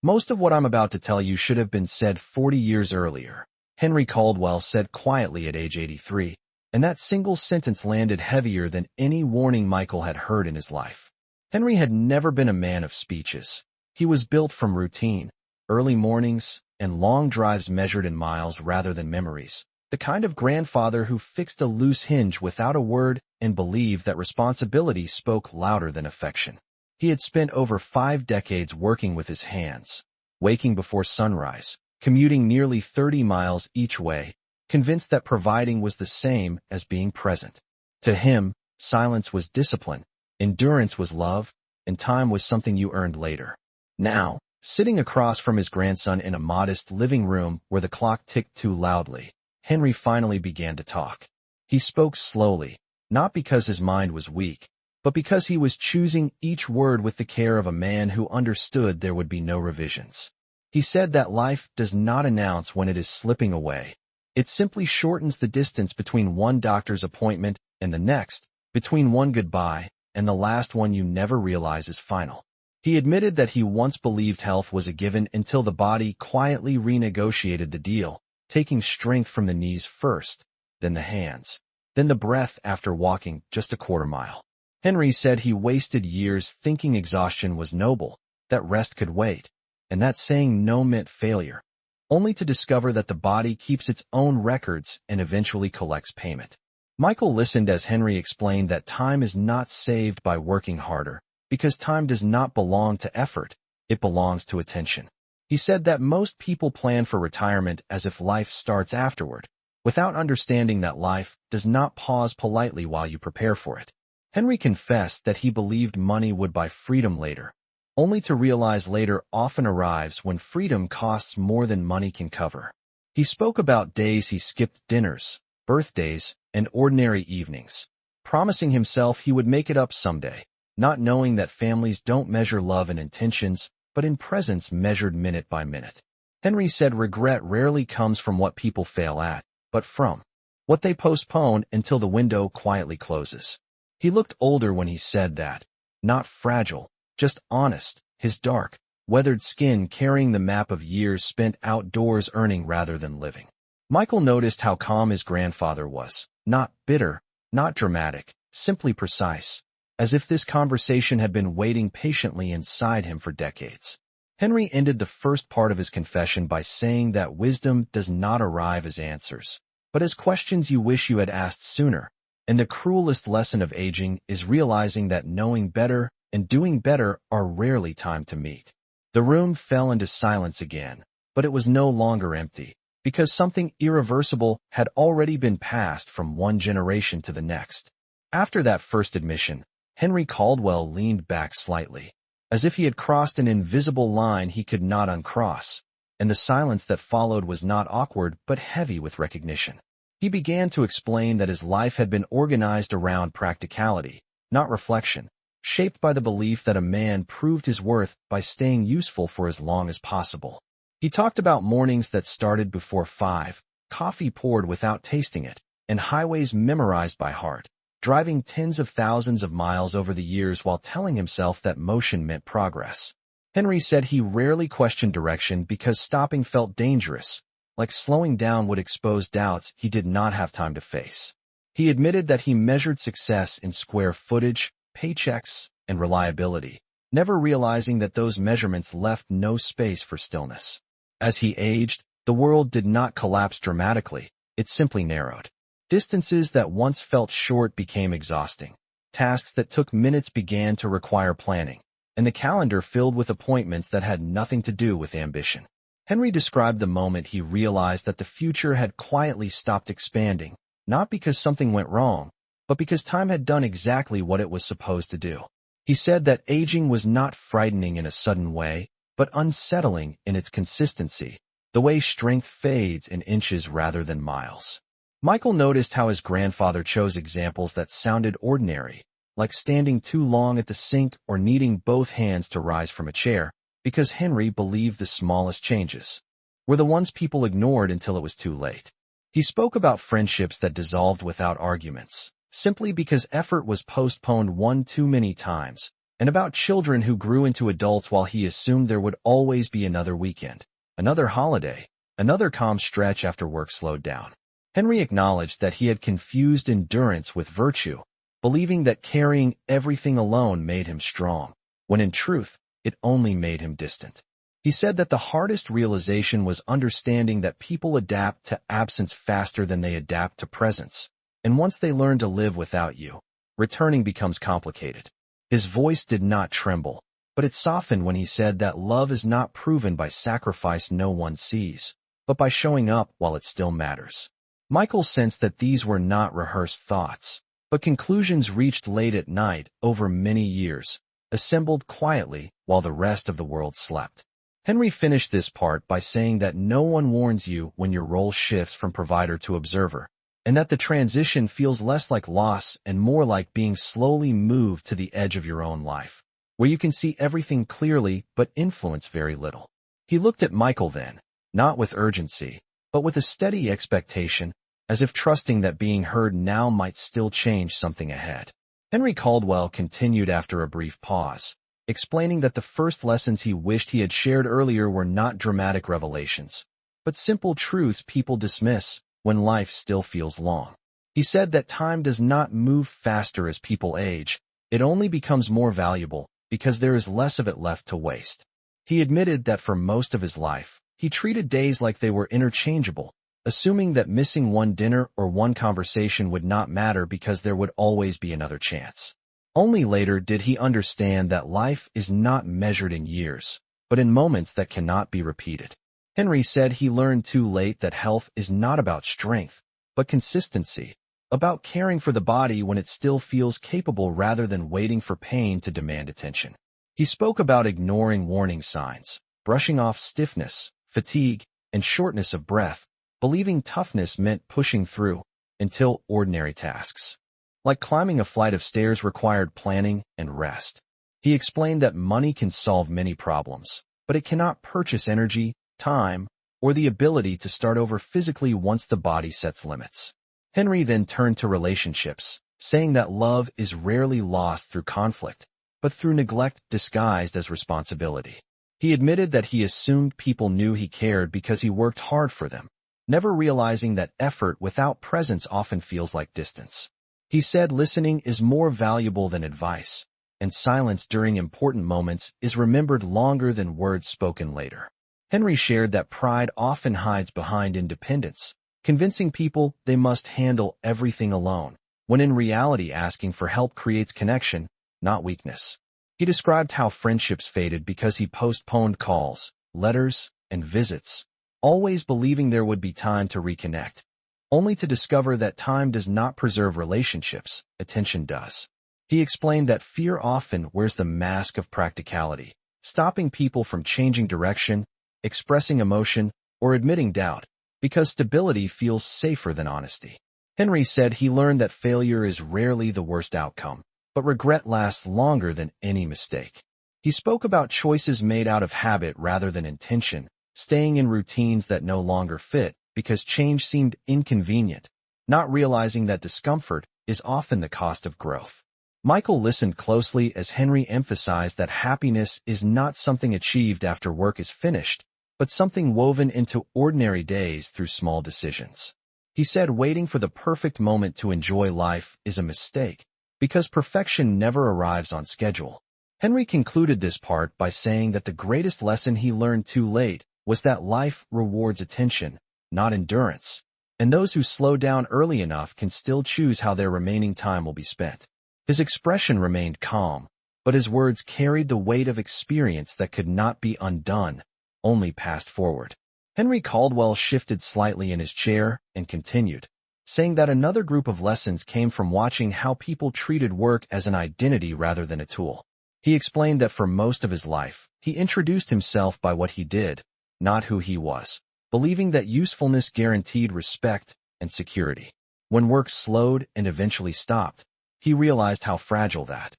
Most of what I'm about to tell you should have been said 40 years earlier, Henry Caldwell said quietly at age 83, and that single sentence landed heavier than any warning Michael had heard in his life. Henry had never been a man of speeches. He was built from routine, early mornings, and long drives measured in miles rather than memories. The kind of grandfather who fixed a loose hinge without a word and believed that responsibility spoke louder than affection. He had spent over 5 decades working with his hands, waking before sunrise, commuting nearly 30 miles each way, convinced that providing was the same as being present. To him, silence was discipline, endurance was love, and time was something you earned later. Now, sitting across from his grandson in a modest living room where the clock ticked too loudly, Henry finally began to talk. He spoke slowly, not because his mind was weak, but because he was choosing each word with the care of a man who understood there would be no revisions. He said that life does not announce when it is slipping away. It simply shortens the distance between one doctor's appointment and the next, between one goodbye and the last one you never realize is final. He admitted that he once believed health was a given until the body quietly renegotiated the deal, taking strength from the knees first, then the hands, then the breath after walking just a quarter mile. Henry said he wasted years thinking exhaustion was noble, that rest could wait, and that saying no meant failure, only to discover that the body keeps its own records and eventually collects payment. Michael listened as Henry explained that time is not saved by working harder, because time does not belong to effort, it belongs to attention. He said that most people plan for retirement as if life starts afterward, without understanding that life does not pause politely while you prepare for it. Henry confessed that he believed money would buy freedom later, only to realize later often arrives when freedom costs more than money can cover. He spoke about days he skipped dinners, birthdays, and ordinary evenings, promising himself he would make it up someday, not knowing that families don't measure love in intentions, but in presence measured minute by minute. Henry said regret rarely comes from what people fail at, but from what they postpone until the window quietly closes. He looked older when he said that, not fragile, just honest, his dark, weathered skin carrying the map of years spent outdoors earning rather than living. Michael noticed how calm his grandfather was, not bitter, not dramatic, simply precise, as if this conversation had been waiting patiently inside him for decades. Henry ended the first part of his confession by saying that wisdom does not arrive as answers, but as questions you wish you had asked sooner, and the cruelest lesson of aging is realizing that knowing better and doing better are rarely timed to meet. The room fell into silence again, but it was no longer empty, because something irreversible had already been passed from one generation to the next. After that first admission, Henry Caldwell leaned back slightly, as if he had crossed an invisible line he could not uncross, and the silence that followed was not awkward but heavy with recognition. He began to explain that his life had been organized around practicality, not reflection, shaped by the belief that a man proved his worth by staying useful for as long as possible. He talked about mornings that started before 5, coffee poured without tasting it, and highways memorized by heart, driving tens of thousands of miles over the years while telling himself that motion meant progress. Henry said he rarely questioned direction because stopping felt dangerous, like slowing down would expose doubts he did not have time to face. He admitted that he measured success in square footage, paychecks, and reliability, never realizing that those measurements left no space for stillness. As he aged, the world did not collapse dramatically, it simply narrowed. Distances that once felt short became exhausting. Tasks that took minutes began to require planning, and the calendar filled with appointments that had nothing to do with ambition. Henry described the moment he realized that the future had quietly stopped expanding, not because something went wrong, but because time had done exactly what it was supposed to do. He said that aging was not frightening in a sudden way, but unsettling in its consistency, the way strength fades in inches rather than miles. Michael noticed how his grandfather chose examples that sounded ordinary, like standing too long at the sink or needing both hands to rise from a chair, because Henry believed the smallest changes were the ones people ignored until it was too late. He spoke about friendships that dissolved without arguments, simply because effort was postponed one too many times, and about children who grew into adults while he assumed there would always be another weekend, another holiday, another calm stretch after work slowed down. Henry acknowledged that he had confused endurance with virtue, believing that carrying everything alone made him strong, when in truth, it only made him distant. He said that the hardest realization was understanding that people adapt to absence faster than they adapt to presence, and once they learn to live without you, returning becomes complicated. His voice did not tremble, but it softened when he said that love is not proven by sacrifice no one sees, but by showing up while it still matters. Michael sensed that these were not rehearsed thoughts, but conclusions reached late at night over many years, assembled quietly while the rest of the world slept. Henry finished this part by saying that no one warns you when your role shifts from provider to observer, and that the transition feels less like loss and more like being slowly moved to the edge of your own life, where you can see everything clearly but influence very little. He looked at Michael then, not with urgency, but with a steady expectation, as if trusting that being heard now might still change something ahead. Henry Caldwell continued after a brief pause, explaining that the first lessons he wished he had shared earlier were not dramatic revelations, but simple truths people dismiss when life still feels long. He said that time does not move faster as people age, it only becomes more valuable because there is less of it left to waste. He admitted that for most of his life, he treated days like they were interchangeable, assuming that missing one dinner or one conversation would not matter because there would always be another chance. Only later did he understand that life is not measured in years, but in moments that cannot be repeated. Henry said he learned too late that health is not about strength, but consistency, about caring for the body when it still feels capable rather than waiting for pain to demand attention. He spoke about ignoring warning signs, brushing off stiffness, fatigue, and shortness of breath, believing toughness meant pushing through until ordinary tasks, like climbing a flight of stairs, required planning and rest. He explained that money can solve many problems, but it cannot purchase energy, time, or the ability to start over physically once the body sets limits. Henry then turned to relationships, saying that love is rarely lost through conflict, but through neglect disguised as responsibility. He admitted that he assumed people knew he cared because he worked hard for them, never realizing that effort without presence often feels like distance. He said listening is more valuable than advice, and silence during important moments is remembered longer than words spoken later. Henry shared that pride often hides behind independence, convincing people they must handle everything alone, when in reality asking for help creates connection, not weakness. He described how friendships faded because he postponed calls, letters, and visits, always believing there would be time to reconnect, only to discover that time does not preserve relationships, attention does. He explained that fear often wears the mask of practicality, stopping people from changing direction, expressing emotion, or admitting doubt, because stability feels safer than honesty. Henry said he learned that failure is rarely the worst outcome, but regret lasts longer than any mistake. He spoke about choices made out of habit rather than intention, staying in routines that no longer fit because change seemed inconvenient, not realizing that discomfort is often the cost of growth. Michael listened closely as Henry emphasized that happiness is not something achieved after work is finished, but something woven into ordinary days through small decisions. He said waiting for the perfect moment to enjoy life is a mistake, because perfection never arrives on schedule. Henry concluded this part by saying that the greatest lesson he learned too late was that life rewards attention, not endurance, and those who slow down early enough can still choose how their remaining time will be spent. His expression remained calm, but his words carried the weight of experience that could not be undone, only passed forward. Henry Caldwell shifted slightly in his chair and continued, saying that another group of lessons came from watching how people treated work as an identity rather than a tool. He explained that for most of his life, he introduced himself by what he did, not who he was, believing that usefulness guaranteed respect and security. When work slowed and eventually stopped, he realized how fragile that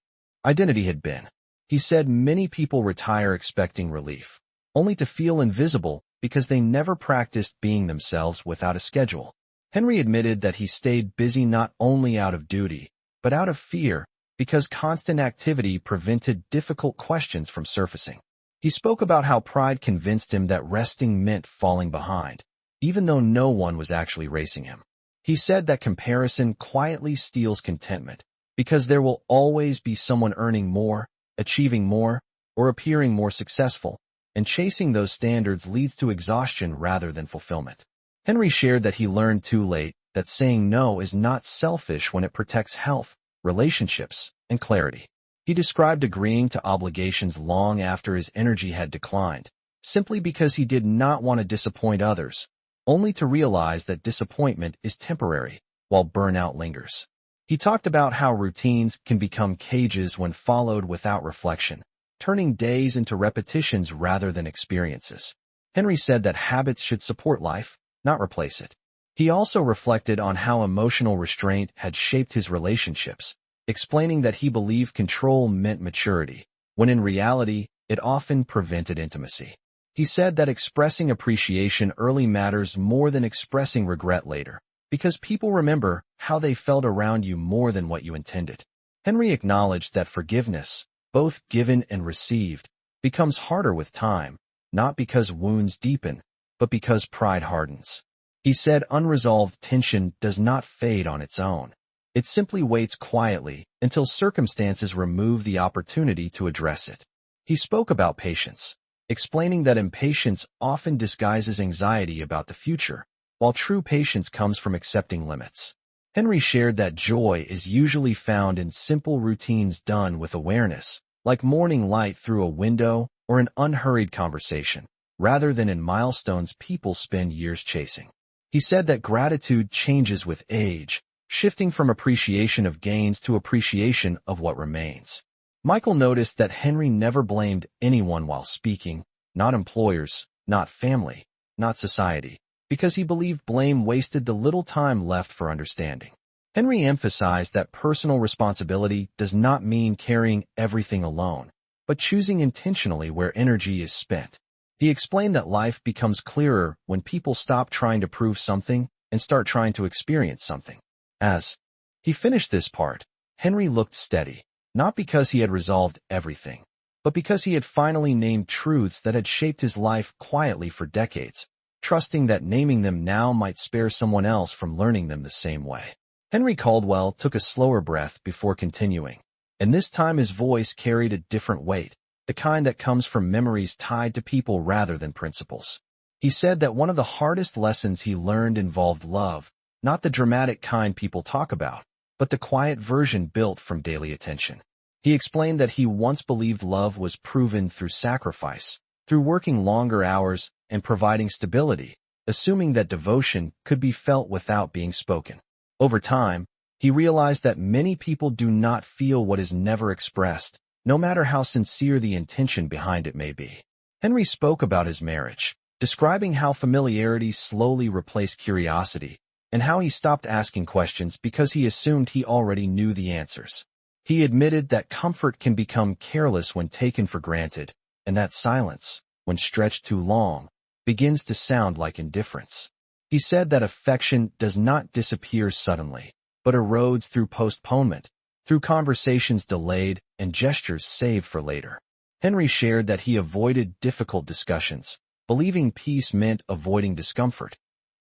identity had been. He said many people retire expecting relief, only to feel invisible because they never practiced being themselves without a schedule. Henry admitted that he stayed busy not only out of duty, but out of fear, because constant activity prevented difficult questions from surfacing. He spoke about how pride convinced him that resting meant falling behind, even though no one was actually racing him. He said that comparison quietly steals contentment, because there will always be someone earning more, achieving more, or appearing more successful, and chasing those standards leads to exhaustion rather than fulfillment. Henry shared that he learned too late that saying no is not selfish when it protects health, relationships, and clarity. He described agreeing to obligations long after his energy had declined, simply because he did not want to disappoint others, only to realize that disappointment is temporary, while burnout lingers. He talked about how routines can become cages when followed without reflection, turning days into repetitions rather than experiences. Henry said that habits should support life, not replace it. He also reflected on how emotional restraint had shaped his relationships, explaining that he believed control meant maturity, when in reality, it often prevented intimacy. He said that expressing appreciation early matters more than expressing regret later, because people remember how they felt around you more than what you intended. Henry acknowledged that forgiveness, both given and received, becomes harder with time, not because wounds deepen, but because pride hardens. He said unresolved tension does not fade on its own. It simply waits quietly until circumstances remove the opportunity to address it. He spoke about patience, explaining that impatience often disguises anxiety about the future, while true patience comes from accepting limits. Henry shared that joy is usually found in simple routines done with awareness, like morning light through a window or an unhurried conversation, rather than in milestones people spend years chasing. He said that gratitude changes with age, shifting from appreciation of gains to appreciation of what remains. Michael noticed that Henry never blamed anyone while speaking, not employers, not family, not society, because he believed blame wasted the little time left for understanding. Henry emphasized that personal responsibility does not mean carrying everything alone, but choosing intentionally where energy is spent. He explained that life becomes clearer when people stop trying to prove something and start trying to experience something. As he finished this part, Henry looked steady, not because he had resolved everything, but because he had finally named truths that had shaped his life quietly for decades, trusting that naming them now might spare someone else from learning them the same way. Henry Caldwell took a slower breath before continuing, and this time his voice carried a different weight, the kind that comes from memories tied to people rather than principles. He said that one of the hardest lessons he learned involved love, not the dramatic kind people talk about, but the quiet version built from daily attention. He explained that he once believed love was proven through sacrifice, through working longer hours and providing stability, assuming that devotion could be felt without being spoken. Over time, he realized that many people do not feel what is never expressed, no matter how sincere the intention behind it may be. Henry spoke about his marriage, describing how familiarity slowly replaced curiosity, and how he stopped asking questions because he assumed he already knew the answers. He admitted that comfort can become careless when taken for granted, and that silence, when stretched too long, begins to sound like indifference. He said that affection does not disappear suddenly, but erodes through postponement, through conversations delayed and gestures saved for later. Henry shared that he avoided difficult discussions, believing peace meant avoiding discomfort,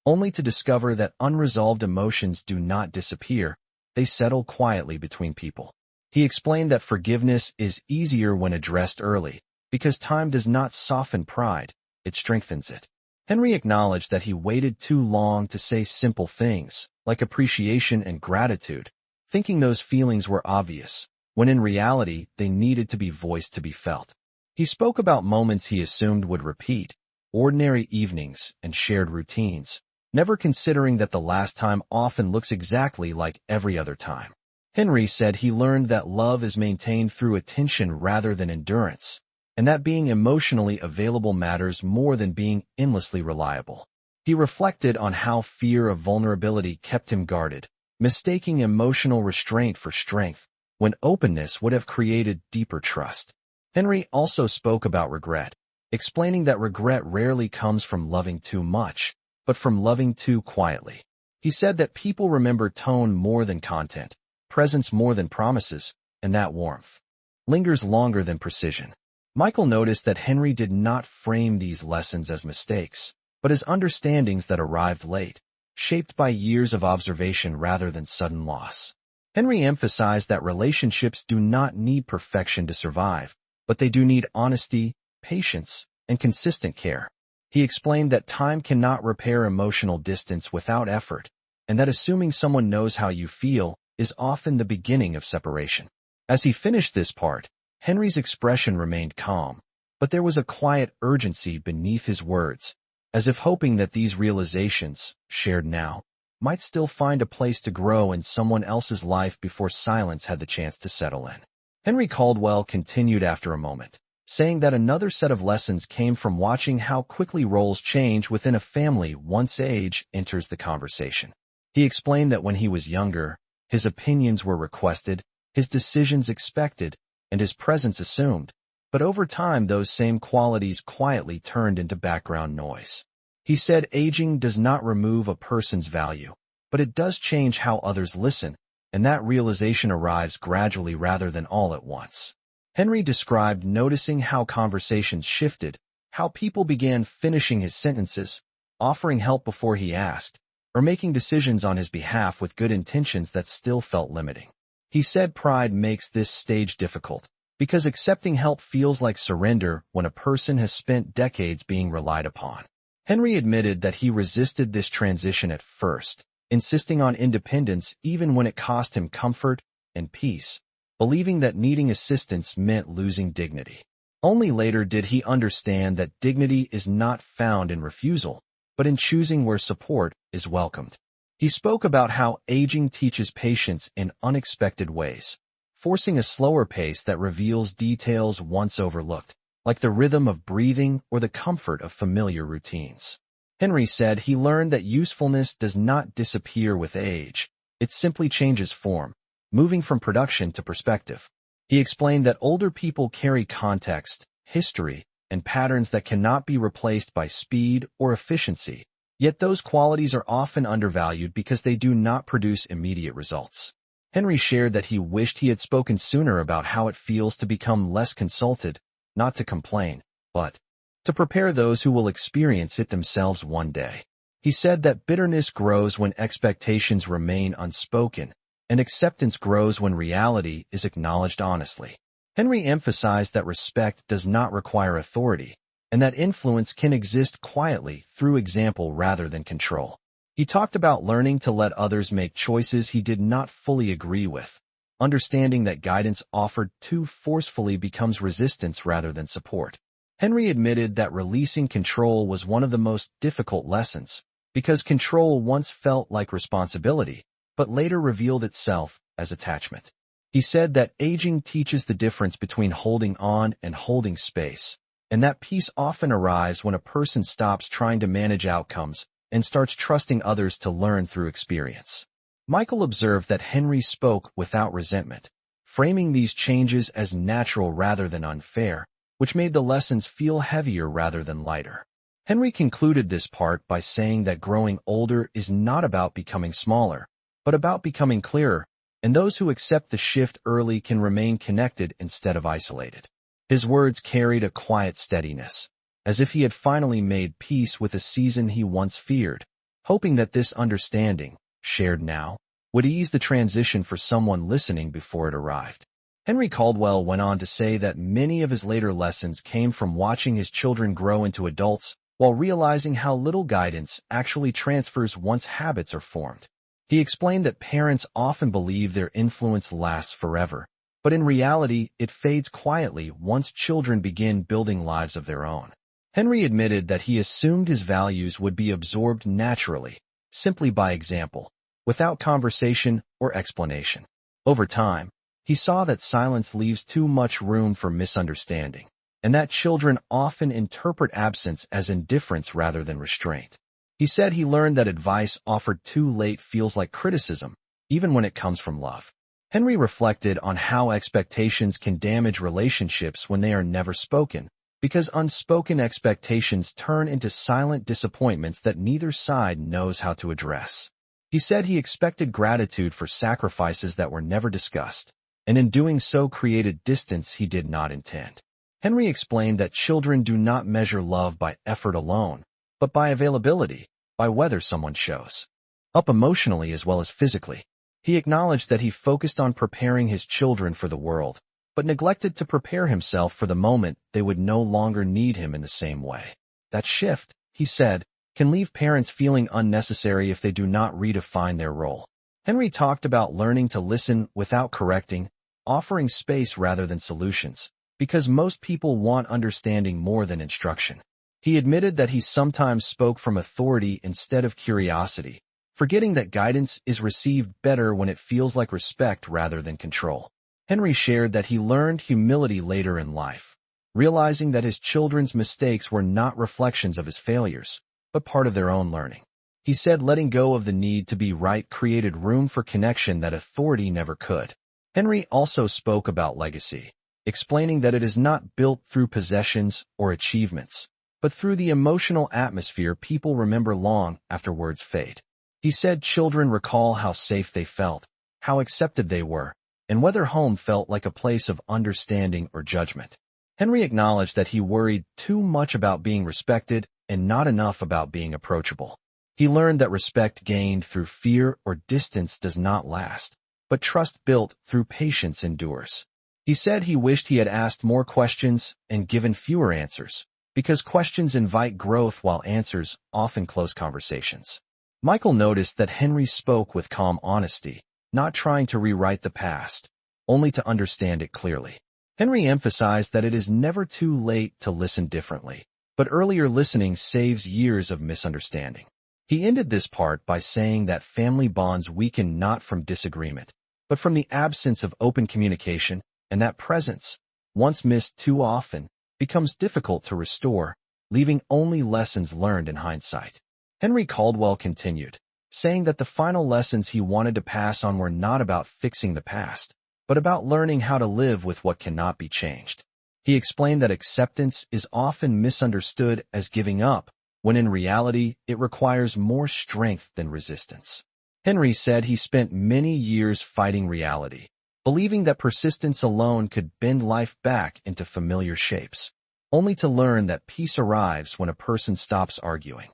only to discover that unresolved emotions do not disappear, they settle quietly between people. He explained that forgiveness is easier when addressed early, because time does not soften pride, it strengthens it. Henry acknowledged that he waited too long to say simple things, like appreciation and gratitude, thinking those feelings were obvious, when in reality they needed to be voiced to be felt. He spoke about moments he assumed would repeat, ordinary evenings and shared routines, never considering that the last time often looks exactly like every other time. Henry said he learned that love is maintained through attention rather than endurance, and that being emotionally available matters more than being endlessly reliable. He reflected on how fear of vulnerability kept him guarded, mistaking emotional restraint for strength, when openness would have created deeper trust. Henry also spoke about regret, explaining that regret rarely comes from loving too much, but from loving too quietly. He said that people remember tone more than content, presence more than promises, and that warmth lingers longer than precision. Michael noticed that Henry did not frame these lessons as mistakes, but as understandings that arrived late, shaped by years of observation rather than sudden loss. Henry emphasized that relationships do not need perfection to survive, but they do need honesty, patience, and consistent care. He explained that time cannot repair emotional distance without effort, and that assuming someone knows how you feel is often the beginning of separation. As he finished this part, Henry's expression remained calm, but there was a quiet urgency beneath his words, as if hoping that these realizations, shared now, might still find a place to grow in someone else's life before silence had the chance to settle in. Henry Caldwell continued after a moment, saying that another set of lessons came from watching how quickly roles change within a family once age enters the conversation. He explained that when he was younger, his opinions were requested, his decisions expected, and his presence assumed, but over time those same qualities quietly turned into background noise. He said aging does not remove a person's value, but it does change how others listen, and that realization arrives gradually rather than all at once. Henry described noticing how conversations shifted, how people began finishing his sentences, offering help before he asked, or making decisions on his behalf with good intentions that still felt limiting. He said pride makes this stage difficult, because accepting help feels like surrender when a person has spent decades being relied upon. Henry admitted that he resisted this transition at first, insisting on independence even when it cost him comfort and peace, believing that needing assistance meant losing dignity. Only later did he understand that dignity is not found in refusal, but in choosing where support is welcomed. He spoke about how aging teaches patience in unexpected ways, forcing a slower pace that reveals details once overlooked, like the rhythm of breathing or the comfort of familiar routines. Henry said he learned that usefulness does not disappear with age, it simply changes form, moving from production to perspective. He explained that older people carry context, history, and patterns that cannot be replaced by speed or efficiency, yet those qualities are often undervalued because they do not produce immediate results. Henry shared that he wished he had spoken sooner about how it feels to become less consulted, not to complain, but to prepare those who will experience it themselves one day. He said that bitterness grows when expectations remain unspoken, and acceptance grows when reality is acknowledged honestly. Henry emphasized that respect does not require authority, and that influence can exist quietly through example rather than control. He talked about learning to let others make choices he did not fully agree with, understanding that guidance offered too forcefully becomes resistance rather than support. Henry admitted that releasing control was one of the most difficult lessons, because control once felt like responsibility, but later revealed itself as attachment. He said that aging teaches the difference between holding on and holding space, and that peace often arrives when a person stops trying to manage outcomes and starts trusting others to learn through experience. Michael observed that Henry spoke without resentment, framing these changes as natural rather than unfair, which made the lessons feel heavier rather than lighter. Henry concluded this part by saying that growing older is not about becoming smaller, but about becoming clearer, and those who accept the shift early can remain connected instead of isolated. His words carried a quiet steadiness, as if he had finally made peace with a season he once feared, hoping that this understanding, shared now, would ease the transition for someone listening before it arrived. Henry Caldwell went on to say that many of his later lessons came from watching his children grow into adults while realizing how little guidance actually transfers once habits are formed. He explained that parents often believe their influence lasts forever, but in reality, it fades quietly once children begin building lives of their own. Henry admitted that he assumed his values would be absorbed naturally, simply by example, without conversation or explanation. Over time, he saw that silence leaves too much room for misunderstanding, and that children often interpret absence as indifference rather than restraint. He said he learned that advice offered too late feels like criticism, even when it comes from love. Henry reflected on how expectations can damage relationships when they are never spoken, because unspoken expectations turn into silent disappointments that neither side knows how to address. He said he expected gratitude for sacrifices that were never discussed, and in doing so created distance he did not intend. Henry explained that children do not measure love by effort alone, but by availability, by whether someone shows up emotionally as well as physically. He acknowledged that he focused on preparing his children for the world, but neglected to prepare himself for the moment they would no longer need him in the same way. That shift, he said, can leave parents feeling unnecessary if they do not redefine their role. Henry talked about learning to listen without correcting, offering space rather than solutions, because most people want understanding more than instruction. He admitted that he sometimes spoke from authority instead of curiosity, forgetting that guidance is received better when it feels like respect rather than control. Henry shared that he learned humility later in life, realizing that his children's mistakes were not reflections of his failures, but part of their own learning. He said letting go of the need to be right created room for connection that authority never could. Henry also spoke about legacy, explaining that it is not built through possessions or achievements, but through the emotional atmosphere people remember long after words fade. He said children recall how safe they felt, how accepted they were, and whether home felt like a place of understanding or judgment. Henry acknowledged that he worried too much about being respected and not enough about being approachable. He learned that respect gained through fear or distance does not last, but trust built through patience endures. He said he wished he had asked more questions and given fewer answers, because questions invite growth while answers often close conversations. Michael noticed that Henry spoke with calm honesty, not trying to rewrite the past, only to understand it clearly. Henry emphasized that it is never too late to listen differently, but earlier listening saves years of misunderstanding. He ended this part by saying that family bonds weaken not from disagreement, but from the absence of open communication, and that presence, once missed too often, becomes difficult to restore, leaving only lessons learned in hindsight. Henry Caldwell continued, saying that the final lessons he wanted to pass on were not about fixing the past, but about learning how to live with what cannot be changed. He explained that acceptance is often misunderstood as giving up, when in reality it requires more strength than resistance. Henry said he spent many years fighting reality, believing that persistence alone could bend life back into familiar shapes, only to learn that peace arrives when a person stops arguing.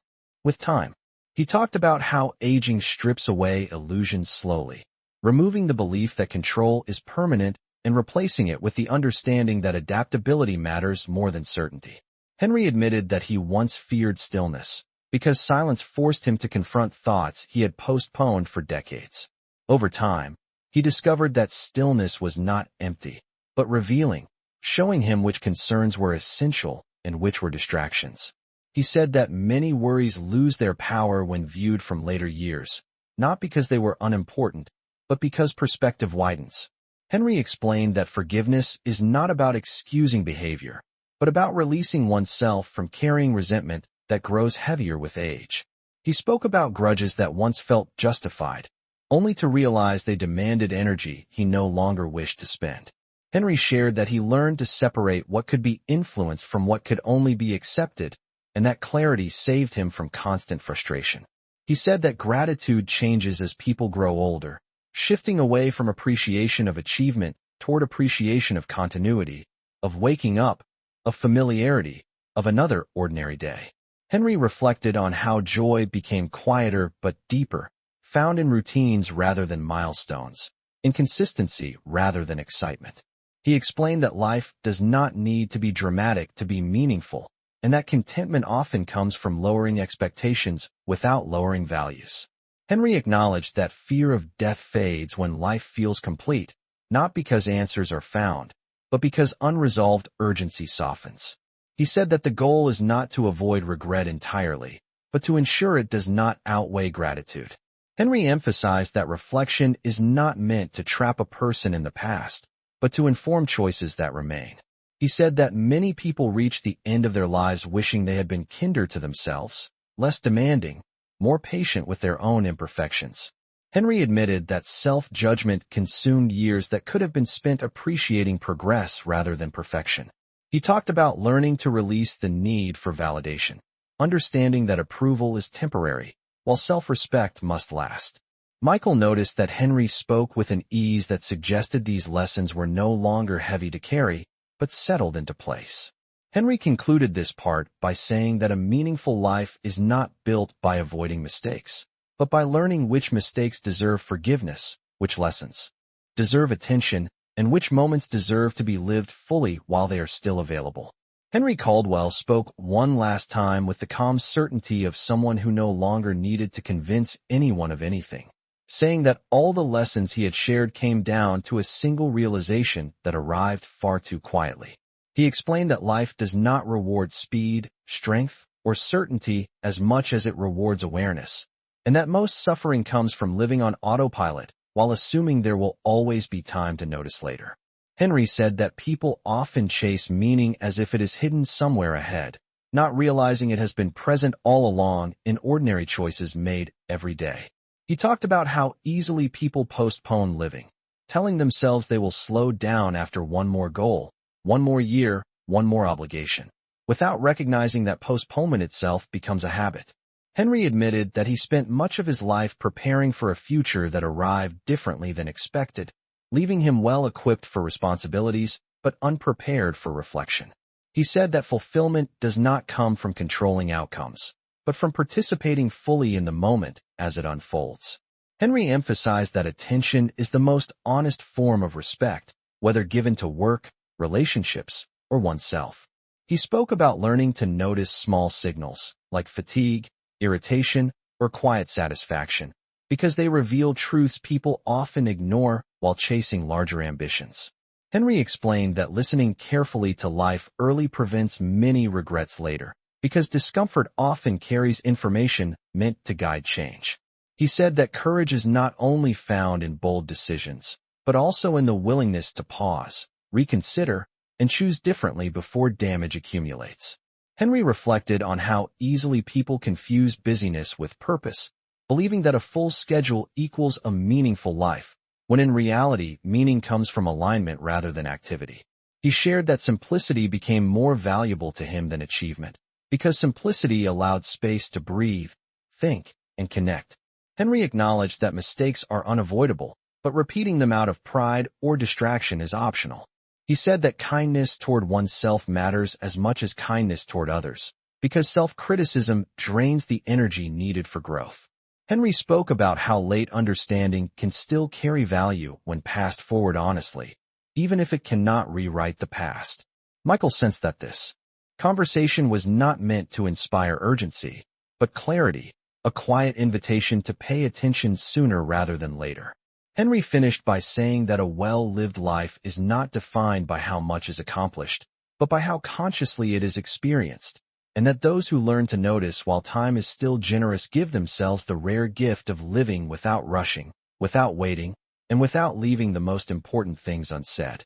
With time, he talked about how aging strips away illusions slowly, removing the belief that control is permanent and replacing it with the understanding that adaptability matters more than certainty. Henry admitted that he once feared stillness, because silence forced him to confront thoughts he had postponed for decades. Over time, he discovered that stillness was not empty, but revealing, showing him which concerns were essential and which were distractions. He said that many worries lose their power when viewed from later years, not because they were unimportant, but because perspective widens. Henry explained that forgiveness is not about excusing behavior, but about releasing oneself from carrying resentment that grows heavier with age. He spoke about grudges that once felt justified, only to realize they demanded energy he no longer wished to spend. Henry shared that he learned to separate what could be influenced from what could only be accepted, and that clarity saved him from constant frustration. He said that gratitude changes as people grow older, shifting away from appreciation of achievement toward appreciation of continuity, of waking up, of familiarity, of another ordinary day. Henry reflected on how joy became quieter but deeper, found in routines rather than milestones, in consistency rather than excitement. He explained that life does not need to be dramatic to be meaningful, and that contentment often comes from lowering expectations without lowering values. Henry acknowledged that fear of death fades when life feels complete, not because answers are found, but because unresolved urgency softens. He said that the goal is not to avoid regret entirely, but to ensure it does not outweigh gratitude. Henry emphasized that reflection is not meant to trap a person in the past, but to inform choices that remain. He said that many people reach the end of their lives wishing they had been kinder to themselves, less demanding, more patient with their own imperfections. Henry admitted that self-judgment consumed years that could have been spent appreciating progress rather than perfection. He talked about learning to release the need for validation, understanding that approval is temporary, while self-respect must last. Michael noticed that Henry spoke with an ease that suggested these lessons were no longer heavy to carry, but settled into place. Henry concluded this part by saying that a meaningful life is not built by avoiding mistakes, but by learning which mistakes deserve forgiveness, which lessons deserve attention, and which moments deserve to be lived fully while they are still available. Henry Caldwell spoke one last time with the calm certainty of someone who no longer needed to convince anyone of anything, saying that all the lessons he had shared came down to a single realization that arrived far too quietly. He explained that life does not reward speed, strength, or certainty as much as it rewards awareness, and that most suffering comes from living on autopilot while assuming there will always be time to notice later. Henry said that people often chase meaning as if it is hidden somewhere ahead, not realizing it has been present all along in ordinary choices made every day. He talked about how easily people postpone living, telling themselves they will slow down after one more goal, one more year, one more obligation, without recognizing that postponement itself becomes a habit. Henry admitted that he spent much of his life preparing for a future that arrived differently than expected, leaving him well-equipped for responsibilities, but unprepared for reflection. He said that fulfillment does not come from controlling outcomes, but from participating fully in the moment as it unfolds. Henry emphasized that attention is the most honest form of respect, whether given to work, relationships, or oneself. He spoke about learning to notice small signals, like fatigue, irritation, or quiet satisfaction, because they reveal truths people often ignore while chasing larger ambitions. Henry explained that listening carefully to life early prevents many regrets later, because discomfort often carries information meant to guide change. He said that courage is not only found in bold decisions, but also in the willingness to pause, reconsider, and choose differently before damage accumulates. Henry reflected on how easily people confuse busyness with purpose, believing that a full schedule equals a meaningful life, when in reality, meaning comes from alignment rather than activity. He shared that simplicity became more valuable to him than achievement, because simplicity allowed space to breathe, think, and connect. Henry acknowledged that mistakes are unavoidable, but repeating them out of pride or distraction is optional. He said that kindness toward oneself matters as much as kindness toward others, because self-criticism drains the energy needed for growth. Henry spoke about how late understanding can still carry value when passed forward honestly, even if it cannot rewrite the past. Michael sensed that this conversation was not meant to inspire urgency, but clarity, a quiet invitation to pay attention sooner rather than later. Henry finished by saying that a well-lived life is not defined by how much is accomplished, but by how consciously it is experienced, and that those who learn to notice while time is still generous give themselves the rare gift of living without rushing, without waiting, and without leaving the most important things unsaid.